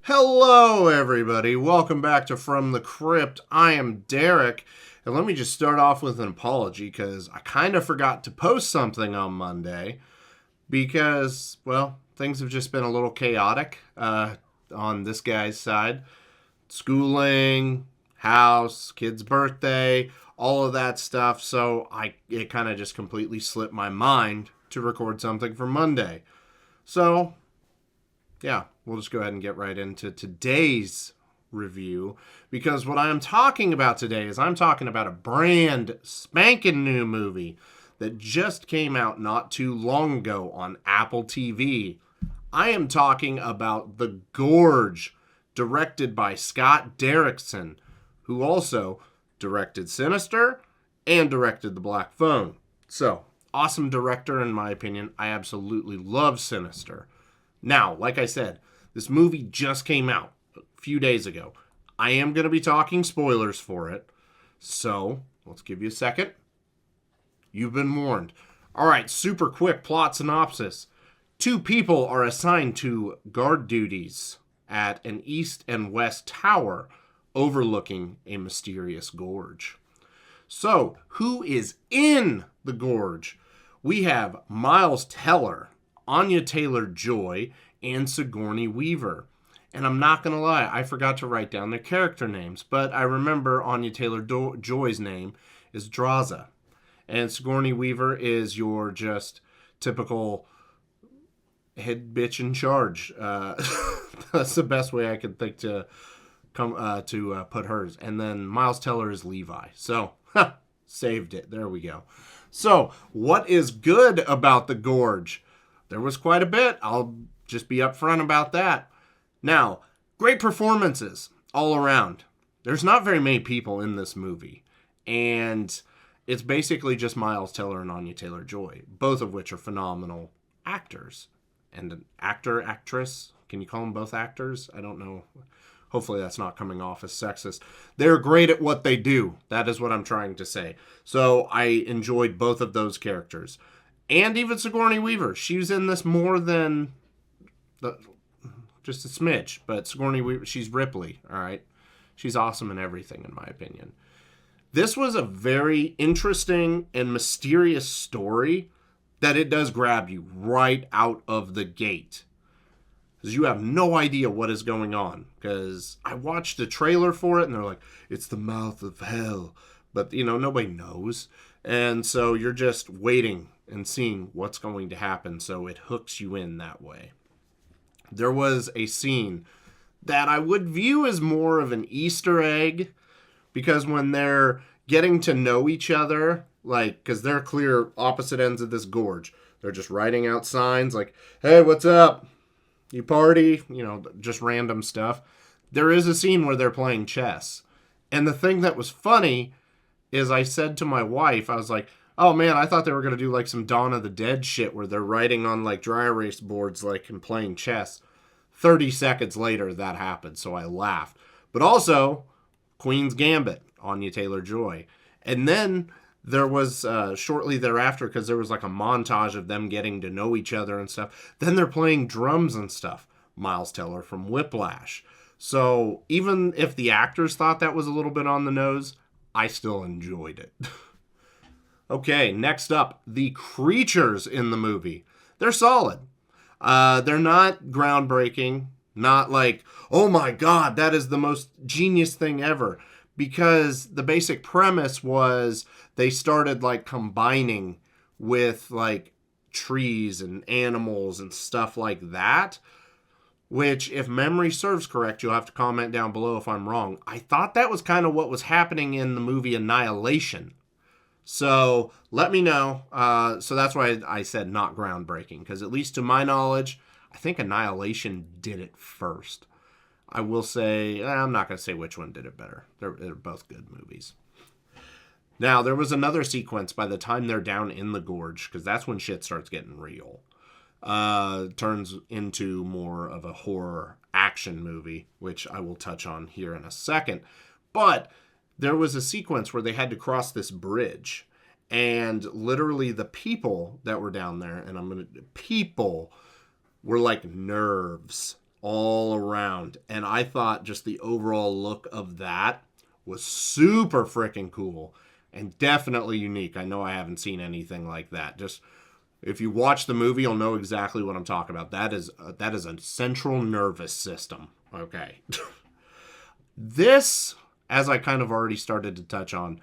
Hello, everybody. Welcome back to From the Crypt. I am Derek, and let me just start off with an apology because I kind of forgot to post something on Monday because, well, things have just been a little chaotic on this guy's side. Schooling, house, kid's birthday, all of that stuff. So it kind of just completely slipped my mind to record something for Monday. So yeah, we'll just go ahead and get right into today's review because what I am talking about today is I'm talking about a brand spanking new movie that just came out not too long ago on Apple TV. I am talking about The Gorge, directed by Scott Derrickson, who also directed Sinister and directed The Black Phone. So, awesome director in my opinion. I absolutely love Sinister. Now, like I said, this movie just came out a few days ago. I am going to be talking spoilers for it. So, let's give you a second. You've been warned. All right, super quick plot synopsis. Two people are assigned to guard duties at an east and west tower overlooking a mysterious gorge. So, who is in the gorge? We have Miles Teller, Anya Taylor-Joy, and Sigourney Weaver. And I'm not going to lie, I forgot to write down their character names, but I remember Anya Taylor-Joy's name is Draza. And Sigourney Weaver is your just typical head bitch in charge. That's the best way I could think to put hers. And then Miles Teller is Levi. So, saved it. There we go. So, what is good about The Gorge? There was quite a bit. I'll just be upfront about that. Now, great performances all around. There's not very many people in this movie. And it's basically just Miles Teller and Anya Taylor-Joy, both of which are phenomenal actors. And an actor, actress, can you call them both actors? I don't know. Hopefully that's not coming off as sexist. They're great at what they do. That is what I'm trying to say. So I enjoyed both of those characters. And even Sigourney Weaver. She was in this more than just a smidge. But Sigourney Weaver, she's Ripley, all right? She's awesome in everything, in my opinion. This was a very interesting and mysterious story that it does grab you right out of the gate. Because you have no idea what is going on. Because I watched the trailer for it, and they're like, it's the mouth of hell. But, nobody knows. And so you're just waiting and seeing what's going to happen, so it hooks you in that way. There was a scene that I would view as more of an Easter egg, because when they're getting to know each other, because they're clear opposite ends of this gorge, they're just writing out signs like, hey, what's up? You party? Just random stuff. There is a scene where they're playing chess. And the thing that was funny is I said to my wife, I was like, oh man, I thought they were going to do some Dawn of the Dead shit where they're writing on dry erase boards and playing chess. 30 seconds later, that happened, so I laughed. But also, Queen's Gambit, Anya Taylor-Joy. And then there was, shortly thereafter, because there was a montage of them getting to know each other and stuff, then they're playing drums and stuff. Miles Teller from Whiplash. So even if the actors thought that was a little bit on the nose, I still enjoyed it. Okay, next up, the creatures in the movie. They're solid. They're not groundbreaking. Not oh my god, that is the most genius thing ever. Because the basic premise was they started combining with trees and animals and stuff like that. Which, if memory serves correct, you'll have to comment down below if I'm wrong. I thought that was kind of what was happening in the movie Annihilation. So, let me know. So that's why I said not groundbreaking. Because at least to my knowledge, I think Annihilation did it first. I will say, I'm not going to say which one did it better. They're both good movies. Now, there was another sequence by the time they're down in the gorge. Because that's when shit starts getting real. Turns into more of a horror action movie. Which I will touch on here in a second. But there was a sequence where they had to cross this bridge. And literally the people that were down there, people were like nerves. all around. And I thought just the overall look of that was super freaking cool and definitely unique. I know I haven't seen anything like that. Just if you watch the movie, you'll know exactly what I'm talking about. That is a central nervous system. Okay. This, as I kind of already started to touch on,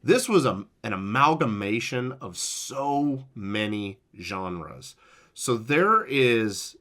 this was an amalgamation of so many genres. So there is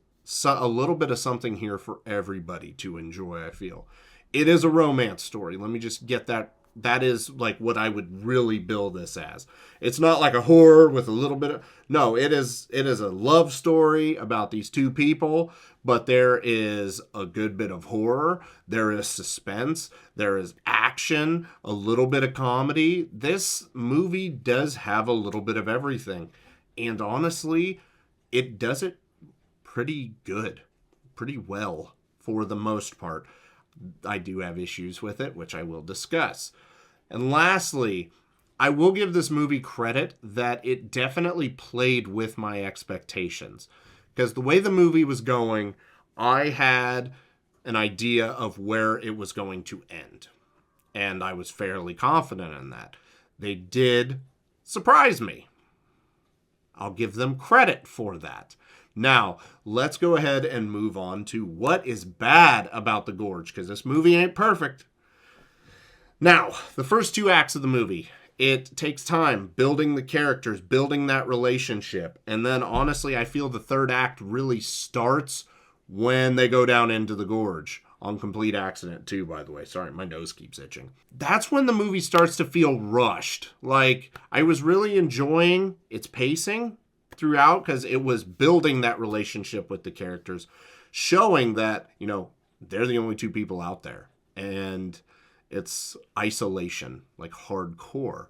a little bit of something here for everybody to enjoy, I feel. It is a romance story. Let me just get that. That is like what I would really bill this as. It's not like a horror with a little bit of... No, it is a love story about these two people, but there is a good bit of horror. There is suspense. There is action, a little bit of comedy. This movie does have a little bit of everything. And honestly, it does it pretty good, pretty well for the most part. I do have issues with it, which I will discuss. And lastly, I will give this movie credit that it definitely played with my expectations. Because the way the movie was going, I had an idea of where it was going to end. And I was fairly confident in that. They did surprise me. I'll give them credit for that. Now, let's go ahead and move on to what is bad about The Gorge, because this movie ain't perfect. Now, the first two acts of the movie, it takes time building the characters, building that relationship, and then honestly, I feel the third act really starts when they go down into the gorge. On complete accident, too, by the way. Sorry, my nose keeps itching. That's when the movie starts to feel rushed. Like, I was really enjoying its pacing throughout because it was building that relationship with the characters, showing that, you know, they're the only two people out there. And it's isolation, like hardcore.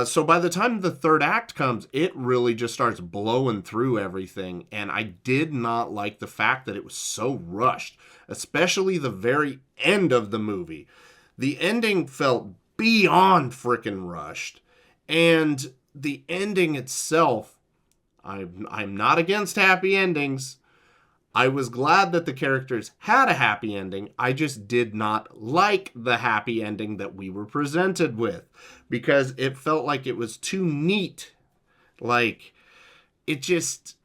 So by the time the third act comes, it really just starts blowing through everything. And I did not like the fact that it was so rushed, especially the very end of the movie. The ending felt beyond freaking rushed. And the ending itself, I'm not against happy endings. I was glad that the characters had a happy ending. I just did not like the happy ending that we were presented with because it felt like it was too neat. Like, it just...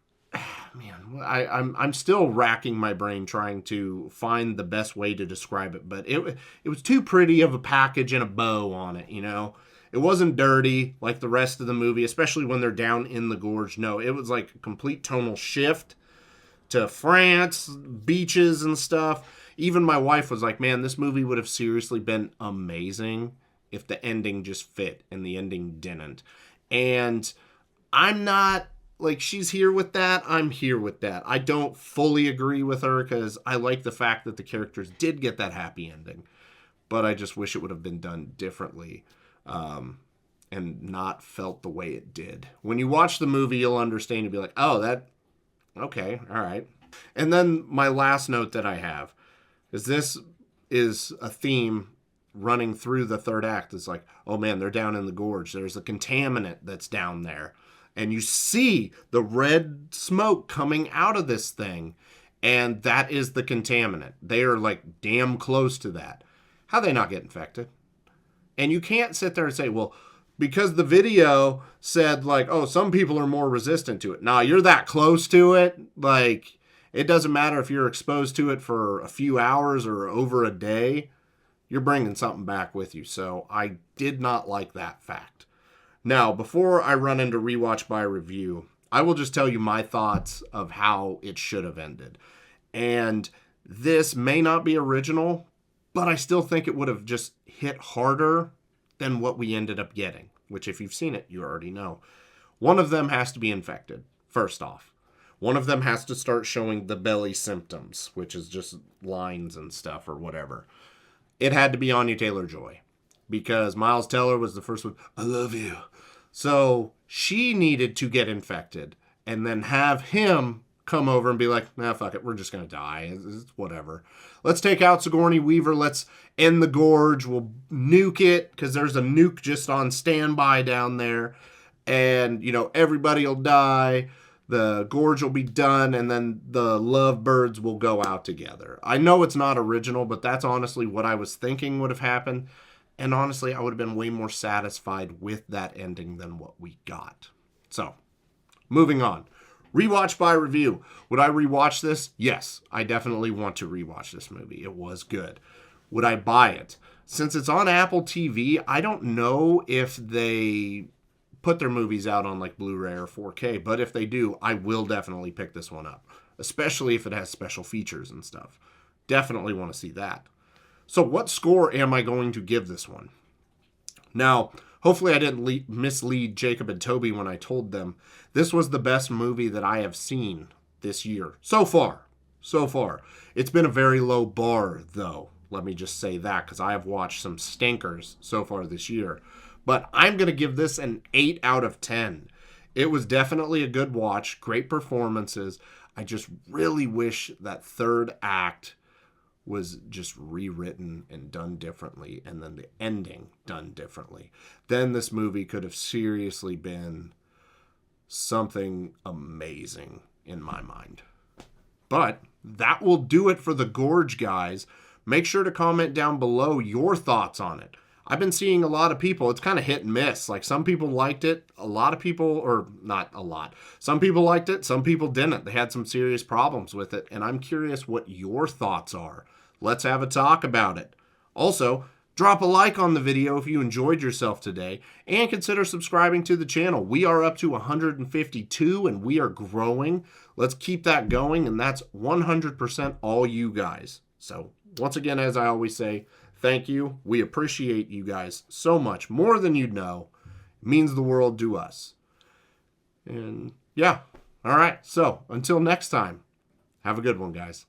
Man, I'm still racking my brain trying to find the best way to describe it, but it was too pretty of a package and a bow on it, you know? It wasn't dirty like the rest of the movie, especially when they're down in the gorge. No, it was like a complete tonal shift to France, beaches and stuff. Even my wife was like, man, this movie would have seriously been amazing if the ending just fit, and the ending didn't. And I'm not, like, she's here with that, I'm here with that. I don't fully agree with her because I like the fact that the characters did get that happy ending. But I just wish it would have been done differently. And not felt the way it did. When you watch the movie, you'll understand. You'll be like, oh, that... Okay, all right. And then my last note that I have is this is a theme running through the third act. It's like, oh man, they're down in the gorge. There's a contaminant that's down there. And you see the red smoke coming out of this thing. And that is the contaminant. They are like damn close to that. How they not get infected? And you can't sit there and say, well, because the video said, like, oh, some people are more resistant to it. Nah, you're that close to it. Like, it doesn't matter if you're exposed to it for a few hours or over a day. You're bringing something back with you. So I did not like that fact. Now, before I run into rewatch by review, I will just tell you my thoughts of how it should have ended. And this may not be original, but I still think it would have just hit harder than what we ended up getting, which if you've seen it, you already know. One of them has to be infected, first off. One of them has to start showing the belly symptoms, which is just lines and stuff or whatever. It had to be Anya Taylor-Joy, because Miles Teller was the first one, I love you. So she needed to get infected, and then have him come over and be like, nah, fuck it, we're just going to die. It's whatever. Let's take out Sigourney Weaver. Let's end the gorge. We'll nuke it because there's a nuke just on standby down there. And, you know, everybody will die. the Gorge will be done, and then the lovebirds will go out together. I know it's not original, but that's honestly what I was thinking would have happened. And honestly, I would have been way more satisfied with that ending than what we got. So, moving on. Rewatch by review. Would I rewatch this? Yes, I definitely want to rewatch this movie. It was good. Would I buy it? Since it's on Apple TV, I don't know if they put their movies out on like Blu-ray or 4K, but if they do, I will definitely pick this one up, especially if it has special features and stuff. Definitely want to see that. So what score am I going to give this one? Now, hopefully I didn't mislead Jacob and Toby when I told them this was the best movie that I have seen this year. So far. It's been a very low bar, though. Let me just say that, because I have watched some stinkers so far this year. But I'm going to give this an 8 out of 10. It was definitely a good watch. Great performances. I just really wish that third act was just rewritten and done differently, and then the ending done differently. Then this movie could have seriously been something amazing in my mind. But that will do it for the Gorge, guys. Make sure to comment down below your thoughts on it. I've been seeing a lot of people, it's kind of hit and miss. Like, some people liked it, a lot of people, or not a lot. Some people liked it, some people didn't. They had some serious problems with it, and I'm curious what your thoughts are. Let's have a talk about it. Also, drop a like on the video if you enjoyed yourself today, and consider subscribing to the channel. We are up to 152, and we are growing. Let's keep that going, and that's 100% all you guys. So, once again, as I always say, thank you. We appreciate you guys so much, more than you'd know. It means the world to us. And yeah, all right. So until next time, have a good one, guys.